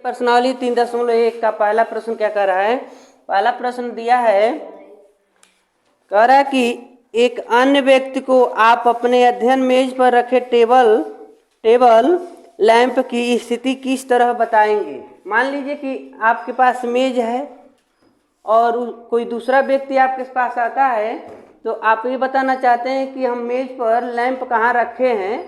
प्रश्नावली 3.1 का पहला प्रश्न क्या कर रहा है। पहला प्रश्न दिया है, कह रहा है कि एक अन्य व्यक्ति को आप अपने अध्ययन मेज पर रखे टेबल लैंप की स्थिति किस तरह बताएंगे। मान लीजिए कि आपके पास मेज है और कोई दूसरा व्यक्ति आपके पास आता है, तो आप ये बताना चाहते हैं कि हम मेज पर लैंप कहाँ रखे हैं,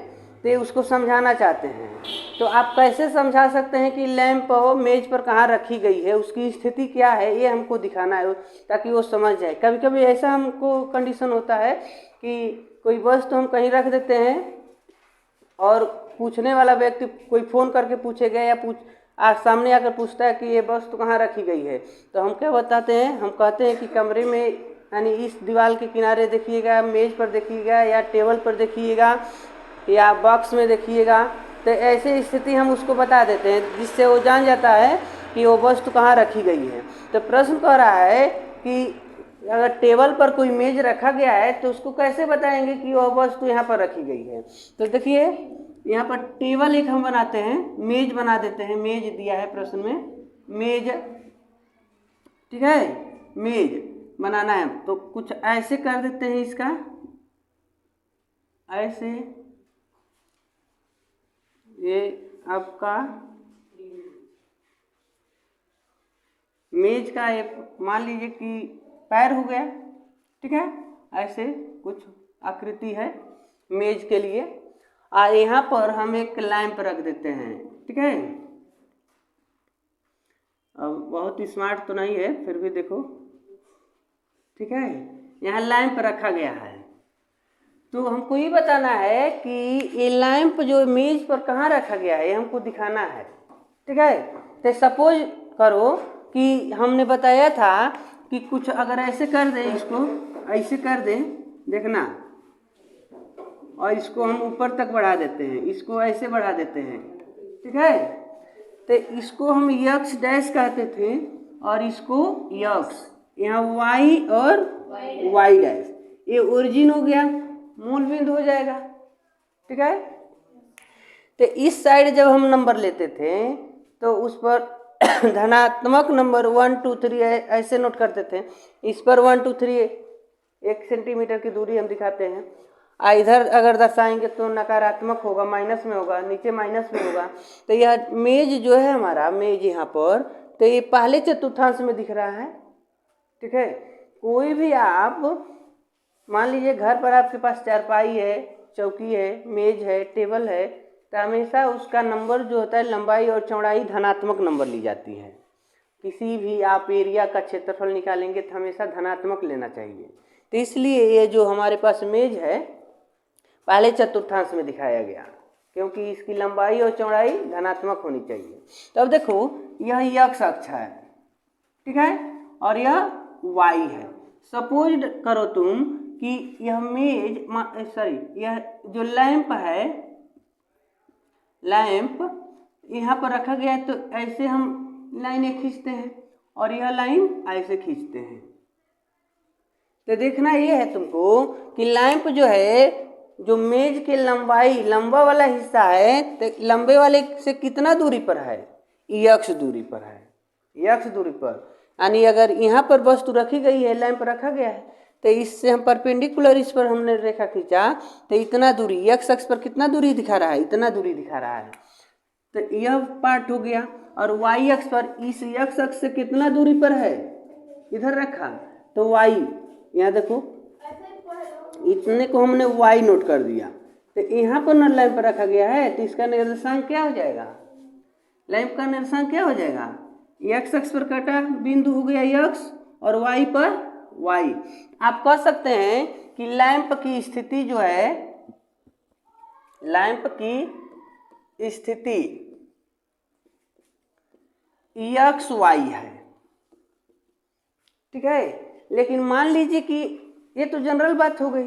तो उसको समझाना चाहते हैं। तो आप कैसे समझा सकते हैं कि लैंप मेज पर कहाँ रखी गई है, उसकी स्थिति क्या है, ये हमको दिखाना है ताकि वो समझ जाए। कभी कभी ऐसा हमको कंडीशन होता है कि कोई वस्तु हम कहीं रख देते हैं और पूछने वाला व्यक्ति कोई फ़ोन करके पूछेगा या सामने आकर पूछता है कि ये वस्तु कहाँ रखी गई है, तो हम क्या बताते हैं, हम कहते हैं कि कमरे में, यानी इस दीवार के किनारे देखिएगा, मेज पर देखिएगा, या टेबल पर देखिएगा, या बॉक्स में देखिएगा। तो ऐसे स्थिति हम उसको बता देते हैं जिससे वो जान जाता है कि वो वस्तु कहाँ रखी गई है। तो प्रश्न कह रहा है कि अगर टेबल पर कोई मेज रखा गया है तो उसको कैसे बताएंगे कि वह वस्तु यहाँ पर रखी गई है। तो देखिए यहाँ पर टेबल एक हम बनाते हैं, मेज बना देते हैं। मेज दिया है प्रश्न में, मेज, ठीक है, मेज बनाना है तो कुछ ऐसे कर देते हैं, इसका ऐसे, ये आपका मेज का एक मान लीजिए कि पैर हो गया, ठीक है, ऐसे कुछ आकृति है मेज के लिए। और यहाँ पर हम एक लैंप रख देते हैं, ठीक है। अब बहुत स्मार्ट तो नहीं है, फिर भी देखो, ठीक है, यहाँ लैंप रखा गया है। तो हमको ये बताना है कि ये लैंप जो मेज पर कहाँ रखा गया है, ये हमको दिखाना है, ठीक है। तो सपोज करो कि हमने बताया था कि कुछ अगर ऐसे कर दें, इसको ऐसे कर दें, देखना, और इसको हम ऊपर तक बढ़ा देते हैं, इसको ऐसे बढ़ा देते हैं, ठीक है। तो इसको हम यक्स डैश कहते थे और इसको यक्स, यहाँ वाई और वाई डैश, ये ओरिजिन हो गया, मूल बिंदु हो जाएगा, ठीक है। तो इस साइड जब हम नंबर लेते थे तो उस पर धनात्मक नंबर 1 2 3 ऐसे नोट करते थे। इस पर 1 2 3 1 सेंटीमीटर की दूरी हम दिखाते हैं। इधर अगर दर्शाएंगे तो नकारात्मक होगा, माइनस में होगा, नीचे माइनस में होगा। तो यह मेज जो है हमारा, मेज यहाँ पर, तो ये पहले चतुर्थांश में दिख रहा है, ठीक है। कोई भी आप मान लीजिए घर पर आपके पास चारपाई है, चौकी है, मेज है, टेबल है, तो हमेशा उसका नंबर जो होता है, लंबाई और चौड़ाई धनात्मक नंबर ली जाती है। किसी भी आप एरिया का क्षेत्रफल निकालेंगे तो हमेशा धनात्मक लेना चाहिए। तो इसलिए ये जो हमारे पास मेज है पहले चतुर्थांश में दिखाया गया, क्योंकि इसकी लंबाई और चौड़ाई धनात्मक होनी चाहिए। तो अब देखो, यह एक्स अक्ष है, ठीक है, और यह वाई है। सपोज करो तुम कि यह मेज, यह जो लैंप है, लैंप यहाँ पर रखा गया है, तो ऐसे हम लाइनें खींचते हैं और यह लाइन ऐसे खींचते हैं। तो देखना ये है तुमको कि लैंप जो है, जो मेज के लंबाई, लंबा वाला हिस्सा है, तो लंबे वाले से कितना दूरी पर है, यक्स दूरी पर है, यक्स दूरी पर। यानी अगर यहाँ पर वस्तु रखी गई है, लैंप रखा गया है, तो इससे हम परपेंडिकुलर इस पर हमने रेखा खींचा, तो इतना दूरी, एक्स अक्ष पर कितना दूरी दिखा रहा है, इतना दूरी दिखा रहा है। तो यह पार्ट हो गया। और वाई अक्ष पर इस एक्स अक्ष से कितना दूरी पर है, इधर रखा, तो वाई, यहाँ देखो, इतने को हमने वाई नोट कर दिया। तो यहाँ पर न लैंप रखा गया है, तो इसका निर्देशांक क्या हो जाएगा, लैंप का निर्देशांक क्या हो जाएगा, एक्स अक्ष पर कटा बिंदु हो गया एक्स और वाई पर वाई। आप कह सकते हैं कि लैंप की स्थिति जो है, लैंप की स्थिति एक्स वाई है, ठीक है। लेकिन मान लीजिए कि ये तो जनरल बात हो गई,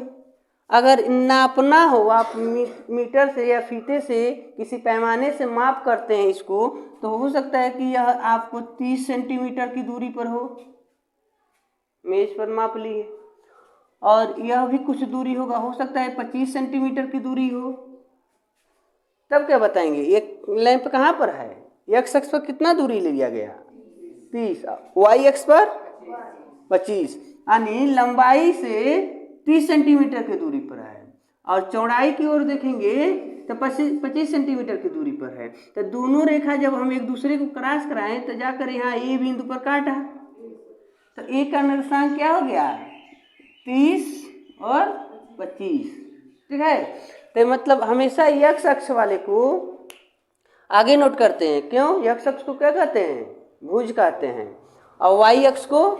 अगर नापना हो, आप मीटर से या फीते से, किसी पैमाने से माप करते हैं इसको, तो हो सकता है कि यह आपको 30 सेंटीमीटर की दूरी पर हो, मेज पर माप लिए, और यह भी कुछ दूरी होगा, हो सकता है 25 सेंटीमीटर की दूरी हो। तब क्या बताएंगे ये लैंप कहाँ पर है, एक्स अक्ष पर कितना दूरी लिया गया 30, वाई अक्ष पर 25, यानी लंबाई से 30 सेंटीमीटर की दूरी पर है और चौड़ाई की ओर देखेंगे तो 25 सेंटीमीटर की दूरी पर है। तो दोनों रेखा जब हम एक दूसरे को क्रॉस कराएं तो जाकर यहाँ ए बिंदु पर काटा, तो ए का निर्देशांक क्या हो गया 30 और 25, ठीक है। तो मतलब हमेशा एक्स अक्ष वाले को आगे नोट करते हैं, क्यों? एक्स अक्ष को क्या कहते हैं? भुज कहते हैं, और वाई अक्ष को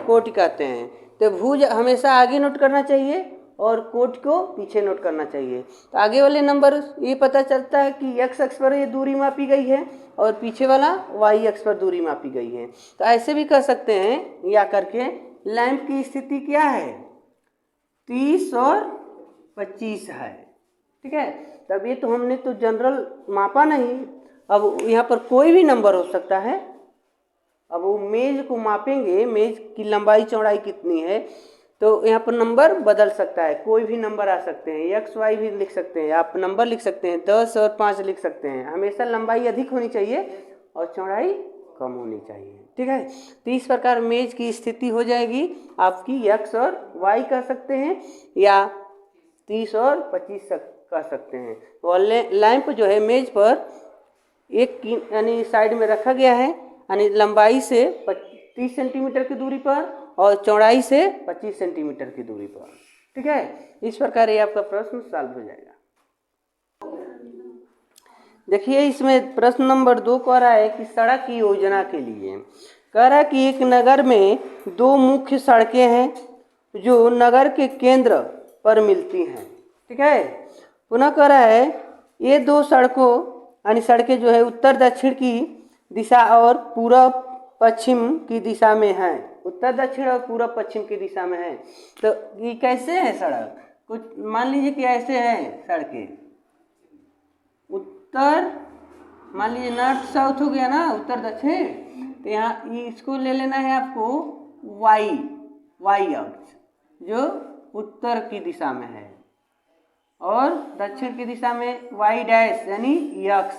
कोटि कहते हैं। तो भुज हमेशा आगे नोट करना चाहिए और कोट को पीछे नोट करना चाहिए। तो आगे वाले नंबर ये पता चलता है कि एक्स अक्ष पर ये दूरी मापी गई है और पीछे वाला वाई अक्ष पर दूरी मापी गई है। तो ऐसे भी कह सकते हैं या करके लैंप की स्थिति क्या है 30 और 25 है, ठीक है। तब ये तो हमने तो जनरल मापा नहीं, अब यहाँ पर कोई भी नंबर हो सकता है। अब वो मेज को मापेंगे, मेज की लंबाई चौड़ाई कितनी है, तो यहाँ पर नंबर बदल सकता है, कोई भी नंबर आ सकते हैं, एक्स वाई भी लिख सकते हैं, आप नंबर लिख सकते हैं 10 और 5 लिख सकते हैं। हमेशा लंबाई अधिक होनी चाहिए और चौड़ाई कम होनी चाहिए, ठीक है। तो इस प्रकार मेज की स्थिति हो जाएगी आपकी एक्स और वाई कह सकते हैं या 30 और 25 कह सकते हैं। और लैंप जो है मेज पर एक यानी साइड में रखा गया है, यानी लंबाई से 30 सेंटीमीटर की दूरी पर और चौड़ाई से 25 सेंटीमीटर की दूरी पर, ठीक है। इस प्रकार ये आपका प्रश्न सॉल्व हो जाएगा। देखिए इसमें प्रश्न नंबर 2 कह रहा है कि सड़क की योजना के लिए कह रहा है कि एक नगर में 2 मुख्य सड़कें हैं जो नगर के केंद्र पर मिलती हैं, ठीक है। पुनः कह रहा है ये 2 सड़कों यानी सड़कें जो है उत्तर दक्षिण की दिशा और पूरब पश्चिम की दिशा में है, उत्तर दक्षिण और पूरब पश्चिम की दिशा में है। तो ये कैसे है सड़क? कुछ मान लीजिए कि ऐसे हैं सड़कें, उत्तर मान लीजिए नॉर्थ साउथ हो गया ना, उत्तर दक्षिण। तो यहाँ इसको ले लेना है आपको वाई अक्ष जो उत्तर की दिशा में है और दक्षिण की दिशा में वाई डैश यानी यक्स,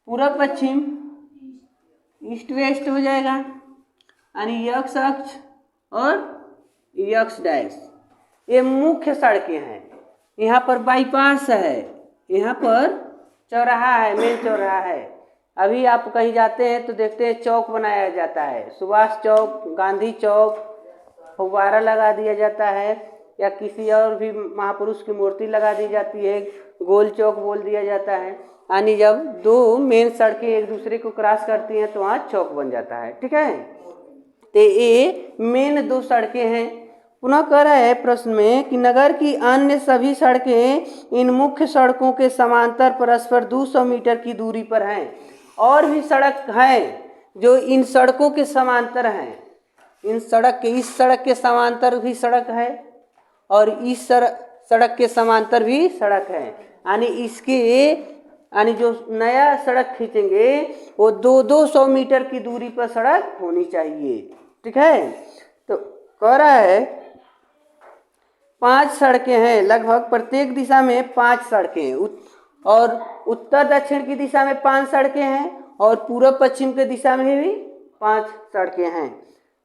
पूरब पश्चिम ईस्ट वेस्ट हो जाएगा यानी यक्स अक्ष और यक्स डैश। ये मुख्य सड़कें हैं। यहाँ पर बाईपास है, यहाँ पर चौराहा है, मेन चौराहा है। अभी आप कहीं जाते हैं तो देखते हैं चौक बनाया जाता है, सुभाष चौक, गांधी चौक, फव्वारा लगा दिया जाता है या किसी और भी महापुरुष की मूर्ति लगा दी जाती है, गोल चौक बोल दिया जाता है। यानी जब 2 मेन सड़कें एक दूसरे को क्रॉस करती हैं तो वहाँ चौक बन जाता है, ठीक है। तो ये मेन 2 सड़कें हैं। पुनः कह रहा है प्रश्न में कि नगर की अन्य सभी सड़कें इन मुख्य सड़कों के समांतर परस्पर 200 मीटर की दूरी पर हैं। और भी सड़क हैं जो इन सड़कों के समांतर हैं, इस सड़क के समांतर भी सड़क है और इस सड़क के समांतर भी सड़क है। यानी इसके यानी जो नया सड़क खींचेंगे वो 200 मीटर की दूरी पर सड़क होनी चाहिए, ठीक है। तो कह रहा है 5 सड़कें हैं, लगभग प्रत्येक दिशा में 5 सड़कें, और उत्तर दक्षिण की दिशा में 5 सड़कें हैं और पूर्व पश्चिम की दिशा में भी 5 सड़कें हैं।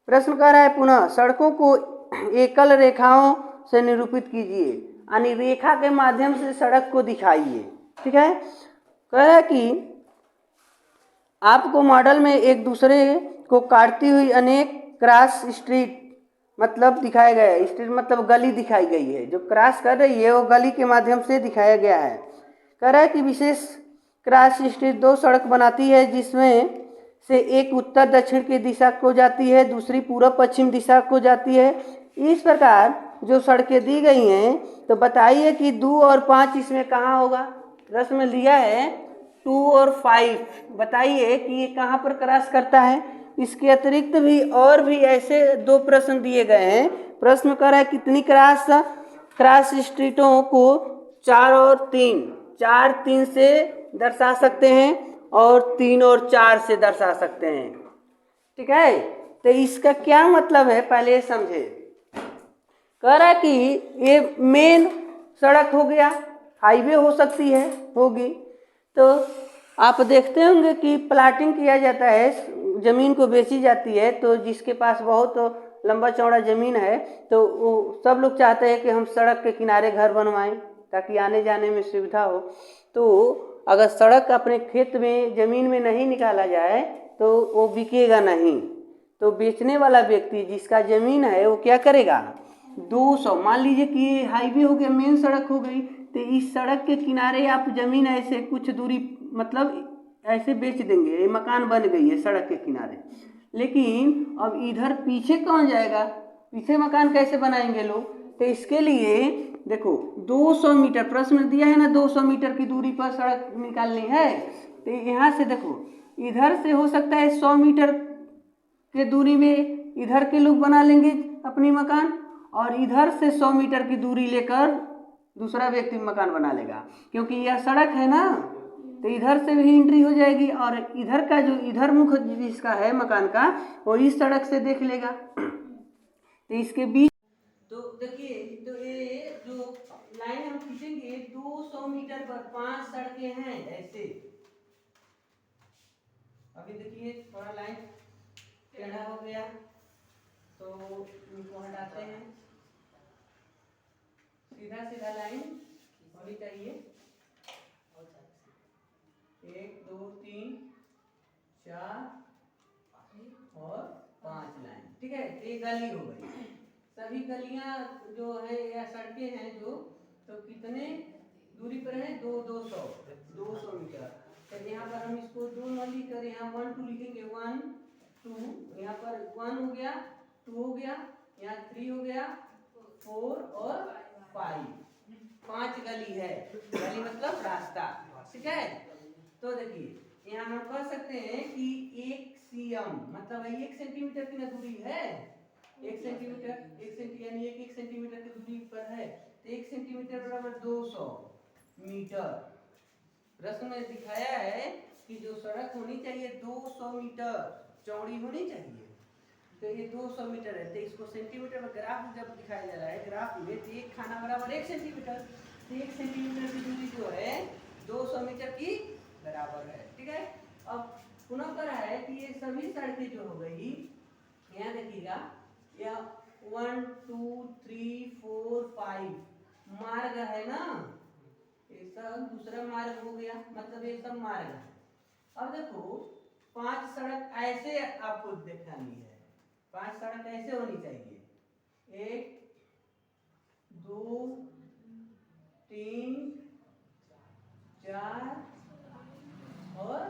प्रश्न कह रहा है पुनः सड़कों को एकल रेखाओं से निरूपित कीजिए, यानी रेखा के माध्यम से सड़क को दिखाइए, ठीक है। कह रहा है कि आपको मॉडल में एक दूसरे को काटती हुई अनेक क्रॉस स्ट्रीट मतलब दिखाया गया है, स्ट्रीट मतलब गली दिखाई गई है, जो क्रॉस कर रही है वो गली के माध्यम से दिखाया गया है। कह रहा है कि विशेष क्रॉस स्ट्रीट 2 सड़क बनाती है जिसमें से एक उत्तर दक्षिण की दिशा को जाती है, दूसरी पूर्व पश्चिम दिशा को जाती है। इस प्रकार जो सड़कें दी गई हैं तो बताइए कि 2 और 5 इसमें कहाँ होगा। प्रश्न में लिया है 2 और 5, बताइए कि ये कहाँ पर क्रॉस करता है। इसके अतिरिक्त भी और भी ऐसे 2 प्रश्न दिए गए हैं। प्रश्न कर रहा है कितनी क्रॉस स्ट्रीटों को 4 और 3 से दर्शा सकते हैं और 3 और 4 से दर्शा सकते हैं, ठीक है। तो इसका क्या मतलब है पहले समझे। कह रहा है कि ये मेन सड़क हो गया, हाईवे हो सकती है होगी, तो आप देखते होंगे कि प्लाटिंग किया जाता है, ज़मीन को बेची जाती है, तो जिसके पास बहुत लंबा चौड़ा ज़मीन है तो वो सब लोग चाहते हैं कि हम सड़क के किनारे घर बनवाएं ताकि आने जाने में सुविधा हो। तो अगर सड़क अपने खेत में ज़मीन में नहीं निकाला जाए तो वो बिकेगा नहीं। तो बेचने वाला व्यक्ति जिसका ज़मीन है वो क्या करेगा, 200, मान लीजिए कि ये हाईवे हो गया, मेन सड़क हो गई, तो इस सड़क के किनारे आप ज़मीन ऐसे कुछ दूरी मतलब ऐसे बेच देंगे, ये मकान बन गई है सड़क के किनारे। लेकिन अब इधर पीछे कौन जाएगा, पीछे मकान कैसे बनाएंगे लोग? तो इसके लिए देखो 200 मीटर प्रश्न दिया है ना, 200 मीटर की दूरी पर सड़क निकालनी है। तो यहाँ से देखो इधर से हो सकता है 100 मीटर के दूरी में इधर के लोग बना लेंगे अपनी मकान, और इधर से 100 मीटर की दूरी लेकर दूसरा व्यक्ति मकान बना लेगा, क्योंकि यह सड़क है ना, तो इधर से भी एंट्री हो जाएगी और इधर का जो इधर मुख जिसका है मकान का वो इस सड़क से देख लेगा। तो इसके बीच तो देखिए, तो ये जो लाइन हम खींचेंगे 200 मीटर पर 5 सड़कें हैं ऐसे। अभी देखिए थोड़ा लाइन टेढ़ा हो गया तो इनको हटाते हैं, सीधा सीधा लाइन होनी चाहिए, 1 2 3 4 और 5 लाइन, ठीक है। ये गली हो गई, सभी गलियां जो है या सड़कें हैं जो, तो कितने दूरी पर है, 200 मीटर। तो यहाँ पर हम इसको 2 न लिखकर यहाँ 1 2 लिखेंगे, 1 2, यहाँ पर 1 हो गया, 2 हो गया, यहाँ 3 हो गया, 4 और 5 गली है, गली मतलब रास्ता, ठीक है। तो देखिए यहाँ हम कह सकते हैं कि 1 cm मतलब 1 सेंटीमीटर की दूरी है, 1 सेंटीमीटर यानी 1 सेंटीमीटर की दूरी पर है, तो 1 सेंटीमीटर बराबर 200 मीटर। प्रश्न में दिखाया है कि जो सड़क होनी चाहिए 200 मीटर चौड़ी होनी चाहिए, तो ये 200 मीटर है, तो इसको सेंटीमीटर में ग्राफ जब दिखाया जा रहा है ग्राफ में, तो एक खाना बराबर 1 सेंटीमीटर, तो 1 सेंटीमीटर की दूरी जो है 200 मीटर की बराबर है, ठीक है। अब पुनः करा है कि ये सभी सड़कें जो हो गई, यहाँ देखिएगा यह 1 2 3 4 5 मार्ग है ना, ये सब दूसरा मार्ग हो गया, मतलब ये सब मार्ग है। अब देखो 5 सड़क ऐसे आपको दिखानी है, 5 सड़क ऐसे होनी चाहिए, 1 2 3 4 और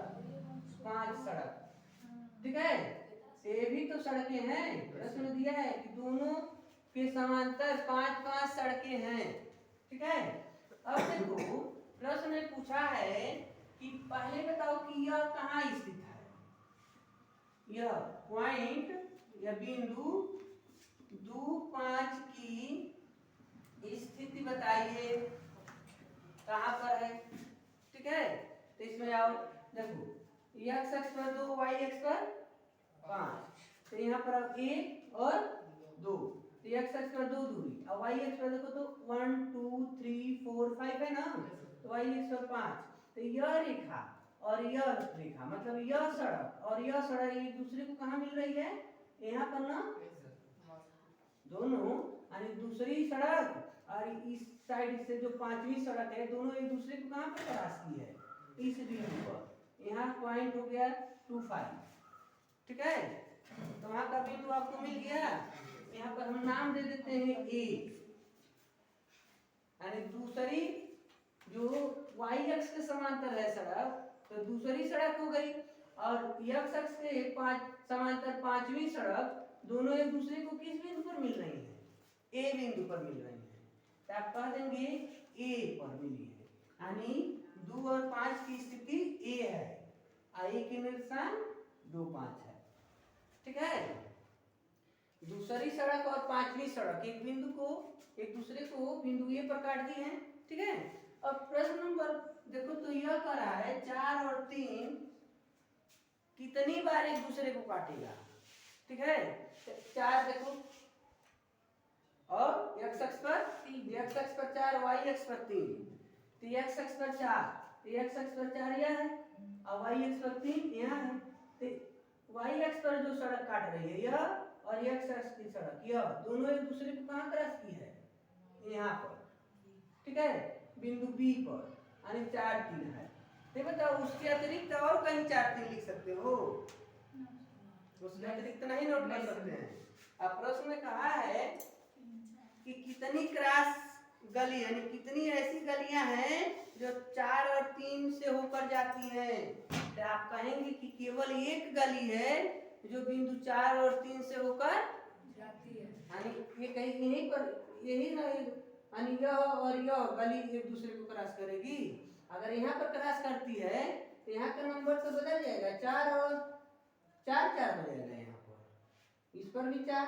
5 सड़क, ठीक है। ये भी तो सड़कें हैं, प्रश्न दिया है कि दोनों के समांतर 5 सड़कें हैं, ठीक है। अब देखो प्रश्न में पूछा है कि पहले बताओ कि यह कहाँ स्थित है, यह पॉइंट या बिंदु 2 5 की स्थिति बताइए कहाँ पर है, ठीक है। तो इसमें आओ देखो x अक्ष पर 2 y अक्ष पर 5, तो यहाँ पर अब 1 और 2, तो x अक्ष पर 2 दूरी, अब y अक्ष पर देखो तो 1 2 3 4 5 है ना, तो y अक्ष पर 5, तो यह रेखा और यह रेखा मतलब यह सड़क और यह सड़क एक दूसरे को कहाँ मिल रही है, यहाँ पर ना, दोनों यानी दूसरी सड़क और इस साइड से जो 5वीं सड़क है, दोनों एक दूसरे को कहाँ पर क्रॉस की है, इस बिंदु पर। यहाँ पॉइंट हो गया 2 5, ठीक है। तो वहां का बिंदु आपको मिल गया, यहाँ पर हम नाम दे देते हैं ए, यानी दूसरी जो y अक्ष के समांतर है सड़क, तो दूसरी सड़क हो गई, और x अक्ष के समांतर 5वीं सड़क, दोनों एक दूसरे को किस बिंदु पर मिल रही है, ए बिंदु पर मिल रही है, तो आप कह देंगे ए पर मिली है, यानी 2 और 5 की स्थिति ए है, आई के निर्देशांक 2 5 है, ठीक है। दूसरी सड़क और 5वीं सड़क एक बिंदु को एक दूसरे को बिंदु ए पर काट दी है, ठीक है। अब प्रश्न नंबर देखो तो यह कह रहा है 4 और 3 कितनी बार एक दूसरे को काटेगा, ठीक है। 4 देखो और x अक्ष पर 4 y अक्ष पर 3, तो x अक्ष पर 4, x अक्ष पर 4 यह है, और वाई एक्स पर 3 यहाँ है, तो वाई एक्स पर जो सड़क काट रही है यह, और एक्स एक्स की सड़क यह, दोनों एक दूसरे को कहाँ क्रॉस की है, यहाँ पर, ठीक है, बिंदु बी पर, यानी 4 3 है। तो बताओ उसके अतिरिक्त और कहीं 4 3 लिख सकते हो, उसके अतिरिक्त नहीं नोट कर सकते हैं। अब प्रश्न में कहा है कि कितनी क्रॉस गली, यानी कितनी ऐसी गलियां हैं जो 4 और 3 से होकर जाती हैं। तो आप कहेंगे कि केवल एक गली है जो बिंदु 4 और 3 से होकर जाती है, यानी ये कहीं यहीं पर यही ना, यानी यह और यह गली एक दूसरे को क्रॉस करेगी। अगर यहाँ पर क्रॉस करती है तो यहाँ का नंबर तो बदल जाएगा, 4 और 4 4 हो जाएगा, यहाँ पर इस पर भी 4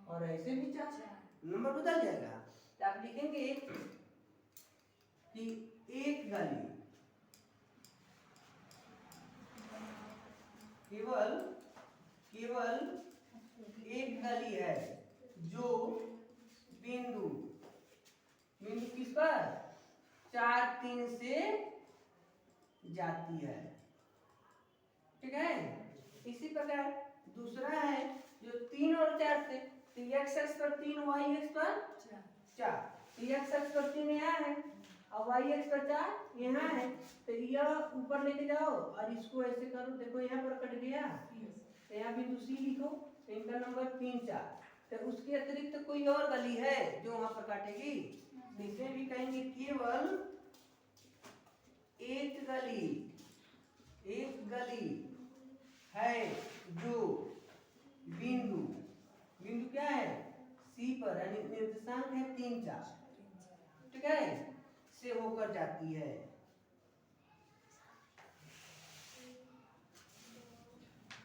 और ऐसे भी 4, नंबर बदल जाएगा। तो आप लिखेंगे कि एक गली केवल एक गली है जो बिंदु किस पर 4 3 से जाती है, ठीक है। इसी प्रकार दूसरा है जो 3 और 4 से, तो एक्स एक्स पर 3 वाई एक्स पर 4, तो एक्स एक्स पर 3 यहाँ है और वाई एक्स पर 4 यहाँ है, तो यह ऊपर लेके जाओ और इसको ऐसे करो, देखो यहाँ पर कट गया, तो यहाँ बिंदु सी लिखो, तो इनका नंबर 3 4। तो उसके अतिरिक्त तो कोई और गली है जो वहां पर काटेगी, इसे भी कहेंगे केवल एक गली है जो बिंदु क्या है सी पर, यानी निर्देशांक है 3 4, ठीक है, से होकर जाती है।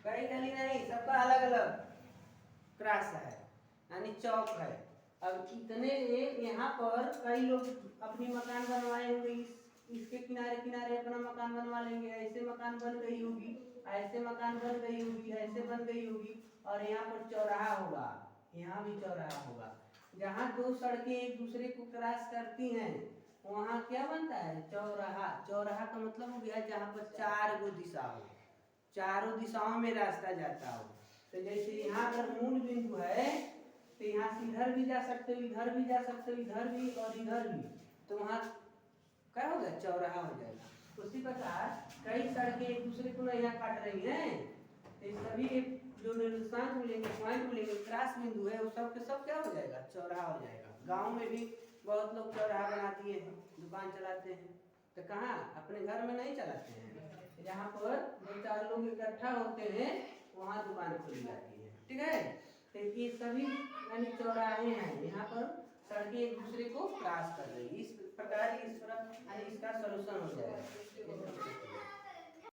कई गली नहीं, सबका अलग अलग क्रॉस है, यानी चौक है। अब इतने यहाँ पर कई लोग अपनी मकान बनवाएंगे, इसके किनारे किनारे अपना मकान बनवा लेंगे, ऐसे मकान बन गई होगी, ऐसे मकान बन गई होगी, ऐसे बन गई होगी, और यहाँ पर चौराहा होगा, यहाँ भी चौराहा होगा। जहाँ दो सड़कें एक दूसरे को क्रॉस करती हैं वहाँ क्या बनता है, चौराहा। चौराहा का मतलब हो गया जहाँ पर 4 गो दिशा हो, चारों दिशाओं में रास्ता जाता हो। तो जैसे यहाँ अगर मूल बिंदु है तो यहाँ से इधर भी जा सकते हो, इधर भी जा सकते हो, इधर भी और इधर भी, तो वहाँ क्या होगा, चौराहा हो जाएगा। उसी प्रकार कई सड़कें एक दूसरे को यहाँ काट रही हैं, तो सभी एक जो निर्देशांक मिलेंगे, पॉइंट मिलेंगे, क्रॉस बिंदु है, वो सब के सब क्या हो जाएगा, चौराहा हो जाएगा। गाँव में भी बहुत लोग चौराहा बना दिए हैं, दुकान चलाते हैं, तो कहाँ, अपने घर में नहीं चलाते हैं, जहाँ पर 2-4 लोग इकट्ठा होते हैं वहाँ दुकान खोली जाती है, ठीक है। तो ये सभी यानी चौराहे हैं, यहाँ पर सड़कें एक दूसरे को क्रॉस कर रही है। इस प्रकार इसका सलूशन हो जाएगा।